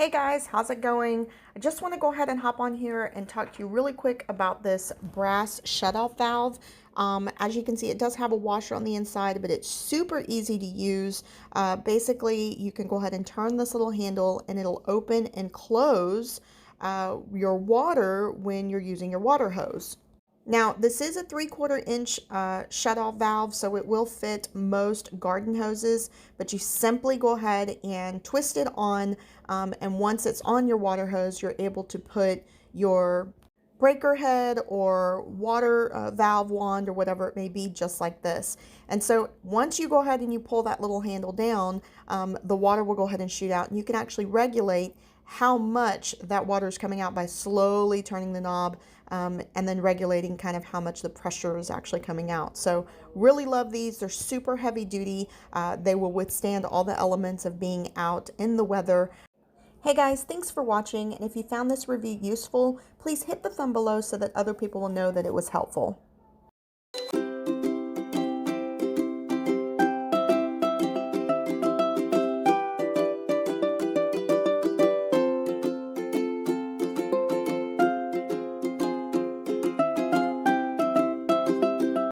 Hey guys, how's it going? I just want to go ahead and hop on here and talk to you really quick about this brass shutoff valve. As you can see, it does have a washer on the inside, but it's super easy to use. Basically, you can go ahead and turn this little handle and it'll open and close your water when you're using your water hose. Now, this is a 3/4 inch shutoff valve, so it will fit most garden hoses, but you simply go ahead and twist it on, and once it's on your water hose, you're able to put your breaker head or water valve wand or whatever it may be, just like this. And so once you go ahead and you pull that little handle down, the water will go ahead and shoot out, and you can actually regulate how much that water is coming out by slowly turning the knob, and then regulating kind of how much the pressure is actually coming out. So really love these. They're super heavy duty. They will withstand all the elements of being out in the weather. Hey guys, thanks for watching, and if you found this review useful, please hit the thumb below so that other people will know that it was helpful.